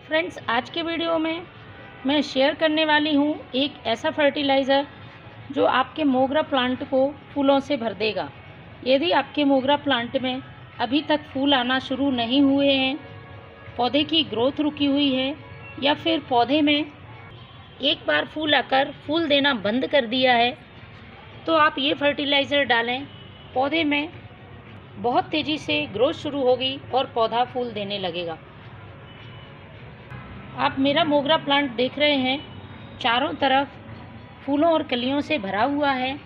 Friends, आज के video में मैं शेयर करने वाली हूँ एक ऐसा फर्टिलाइज़र जो आपके मोगरा प्लांट को फूलों से भर देगा। यदि आपके मोगरा प्लांट में अभी तक फूल आना शुरू नहीं हुए हैं, पौधे की ग्रोथ रुकी हुई है या फिर पौधे में एक बार फूल आकर फूल देना बंद कर दिया है, तो आप ये फर्टिलाइज़र डालें। पौधे में बहुत तेज़ी से ग्रोथ शुरू होगी और पौधा फूल देने लगेगा। आप मेरा मोगरा प्लांट देख रहे हैं, चारों तरफ फूलों और कलियों से भरा हुआ है।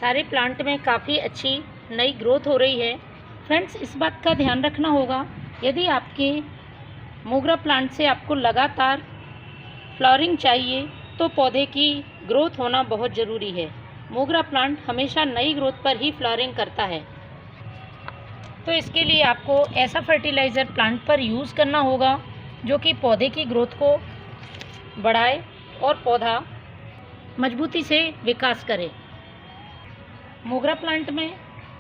सारे प्लांट में काफ़ी अच्छी नई ग्रोथ हो रही है। फ्रेंड्स, इस बात का ध्यान रखना होगा, यदि आपके मोगरा प्लांट से आपको लगातार फ्लावरिंग चाहिए तो पौधे की ग्रोथ होना बहुत ज़रूरी है। मोगरा प्लांट हमेशा नई ग्रोथ पर ही फ्लावरिंग करता है, तो इसके लिए आपको ऐसा फर्टिलाइज़र प्लांट पर यूज़ करना होगा जो कि पौधे की ग्रोथ को बढ़ाए और पौधा मजबूती से विकास करे। मोगरा प्लांट में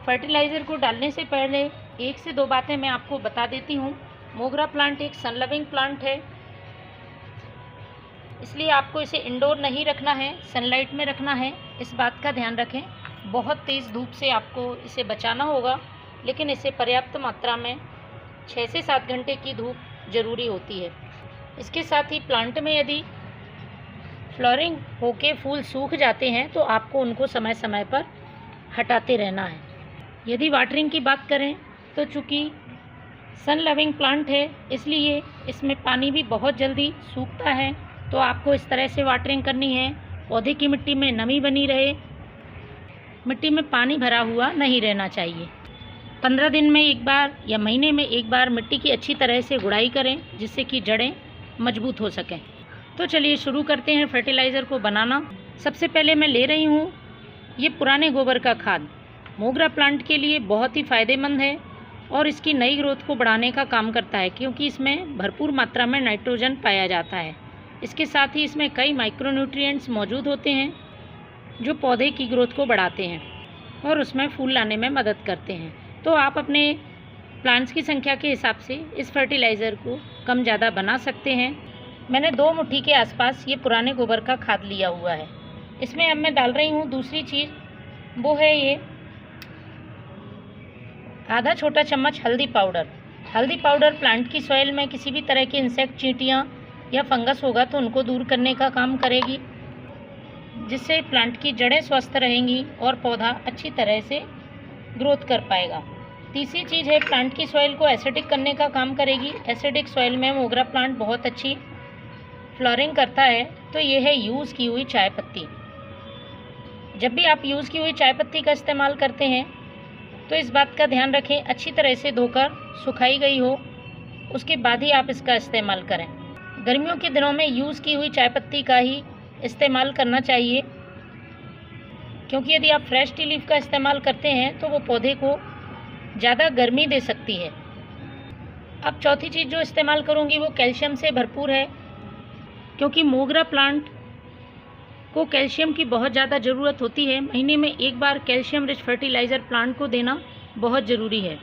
फर्टिलाइज़र को डालने से पहले 1 से 2 बातें मैं आपको बता देती हूँ। मोगरा प्लांट एक सन लविंग प्लांट है, इसलिए आपको इसे इंडोर नहीं रखना है, सनलाइट में रखना है। इस बात का ध्यान रखें। बहुत तेज़ धूप से आपको इसे बचाना होगा, लेकिन इसे पर्याप्त मात्रा में 6 से 7 घंटे की धूप ज़रूरी होती है। इसके साथ ही प्लांट में यदि फ्लावरिंग होके फूल सूख जाते हैं तो आपको उनको समय समय पर हटाते रहना है। यदि वाटरिंग की बात करें तो चूँकि सन लविंग प्लांट है, इसलिए इसमें पानी भी बहुत जल्दी सूखता है, तो आपको इस तरह से वाटरिंग करनी है। पौधे की मिट्टी में नमी बनी रहे, मिट्टी में पानी भरा हुआ नहीं रहना चाहिए। 15 दिन में एक बार या महीने में एक बार मिट्टी की अच्छी तरह से गुड़ाई करें, जिससे कि जड़ें मजबूत हो सकें। तो चलिए शुरू करते हैं फर्टिलाइज़र को बनाना। सबसे पहले मैं ले रही हूँ ये पुराने गोबर का खाद। मोगरा प्लांट के लिए बहुत ही फ़ायदेमंद है और इसकी नई ग्रोथ को बढ़ाने का काम करता है, क्योंकि इसमें भरपूर मात्रा में नाइट्रोजन पाया जाता है। इसके साथ ही इसमें कई माइक्रोन्यूट्रिएंट्स मौजूद होते हैं जो पौधे की ग्रोथ को बढ़ाते हैं और उसमें फूल लाने में मदद करते हैं। तो आप अपने प्लांट्स की संख्या के हिसाब से इस फर्टिलाइज़र को कम ज़्यादा बना सकते हैं। मैंने 2 मुट्ठी के आसपास ये पुराने गोबर का खाद लिया हुआ है। इसमें अब मैं डाल रही हूँ दूसरी चीज़, वो है ये आधा छोटा चम्मच हल्दी पाउडर। हल्दी पाउडर प्लांट की सॉइल में किसी भी तरह के इंसेक्ट, चींटियाँ या फंगस होगा तो उनको दूर करने का काम करेगी, जिससे प्लांट की जड़ें स्वस्थ रहेंगी और पौधा अच्छी तरह से ग्रोथ कर पाएगा। तीसरी चीज़ है, प्लांट की सॉइल को एसिडिक करने का काम करेगी। एसिडिक सॉइल में मोगरा प्लांट बहुत अच्छी फ्लावरिंग करता है। तो ये है यूज़ की हुई चाय पत्ती। जब भी आप यूज़ की हुई चाय पत्ती का इस्तेमाल करते हैं तो इस बात का ध्यान रखें, अच्छी तरह से धोकर सुखाई गई हो, उसके बाद ही आप इसका इस्तेमाल करें। गर्मियों के दिनों में यूज़ की हुई चाय पत्ती का ही इस्तेमाल करना चाहिए, क्योंकि यदि आप फ्रेश टी लीफ का इस्तेमाल करते हैं तो वो पौधे को ज़्यादा गर्मी दे सकती है। अब चौथी चीज़ जो इस्तेमाल करूँगी वो कैल्शियम से भरपूर है, क्योंकि मोगरा प्लांट को कैल्शियम की बहुत ज़्यादा ज़रूरत होती है। महीने में एक बार कैल्शियम रिच फर्टिलाइज़र प्लांट को देना बहुत ज़रूरी है।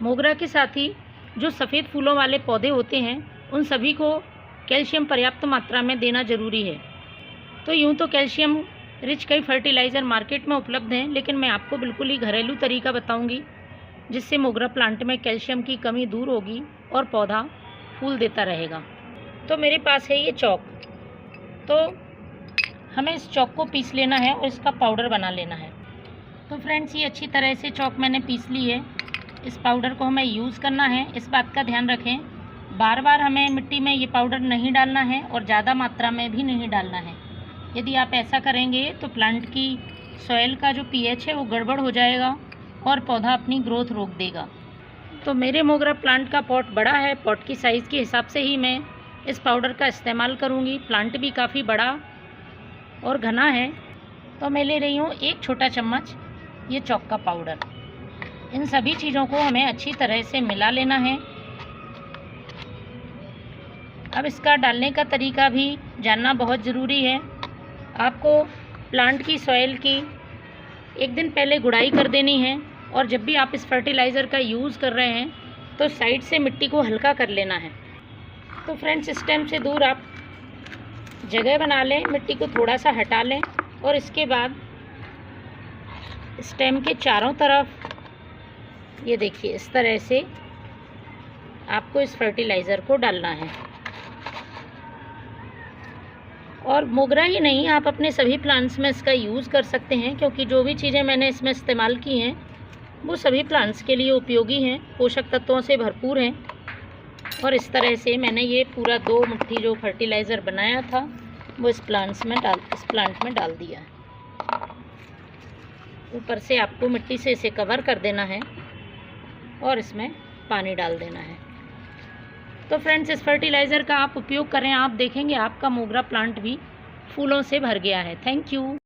मोगरा के साथ ही जो सफ़ेद फूलों वाले पौधे होते हैं उन सभी को कैल्शियम पर्याप्त मात्रा में देना ज़रूरी है। तो यूँ तो कैल्शियम रिच कई फर्टिलाइज़र मार्केट में उपलब्ध हैं, लेकिन मैं आपको बिल्कुल ही घरेलू तरीका बताऊंगी, जिससे मोगरा प्लांट में कैल्शियम की कमी दूर होगी और पौधा फूल देता रहेगा। तो मेरे पास है ये चॉक, तो हमें इस चॉक को पीस लेना है और इसका पाउडर बना लेना है। तो फ्रेंड्स, ये अच्छी तरह से चॉक मैंने पीस ली है। इस पाउडर को हमें यूज़ करना है। इस बात का ध्यान रखें, बार बार हमें मिट्टी में ये पाउडर नहीं डालना है और ज़्यादा मात्रा में भी नहीं डालना है। यदि आप ऐसा करेंगे तो प्लांट की सॉइल का जो पीएच है वो गड़बड़ हो जाएगा और पौधा अपनी ग्रोथ रोक देगा। तो मेरे मोगरा प्लांट का पॉट बड़ा है, पॉट की साइज़ के हिसाब से ही मैं इस पाउडर का इस्तेमाल करूँगी। प्लांट भी काफ़ी बड़ा और घना है, तो मैं ले रही हूँ 1 छोटा चम्मच ये चॉक का पाउडर। इन सभी चीज़ों को हमें अच्छी तरह से मिला लेना है। अब इसका डालने का तरीका भी जानना बहुत ज़रूरी है। आपको प्लांट की सॉइल की 1 दिन पहले गुड़ाई कर देनी है, और जब भी आप इस फर्टिलाइज़र का यूज़ कर रहे हैं तो साइड से मिट्टी को हल्का कर लेना है। तो फ्रेंड्स स्टेम से दूर आप जगह बना लें, मिट्टी को थोड़ा सा हटा लें और इसके बाद स्टेम के चारों तरफ ये देखिए इस तरह से आपको इस फर्टिलाइज़र को डालना है। और मोगरा ही नहीं, आप अपने सभी प्लांट्स में इसका यूज़ कर सकते हैं, क्योंकि जो भी चीज़ें मैंने इसमें इस्तेमाल की हैं वो सभी प्लांट्स के लिए उपयोगी हैं, पोषक तत्वों से भरपूर हैं। और इस तरह से मैंने ये पूरा 2 मुट्ठी जो फर्टिलाइज़र बनाया था वो इस प्लांट में डाल दिया है। ऊपर से आपको मिट्टी से इसे कवर कर देना है और इसमें पानी डाल देना है। तो फ्रेंड्स इस फर्टिलाइज़र का आप उपयोग करें, आप देखेंगे आपका मोगरा प्लांट भी फूलों से भर गया है। Thank you.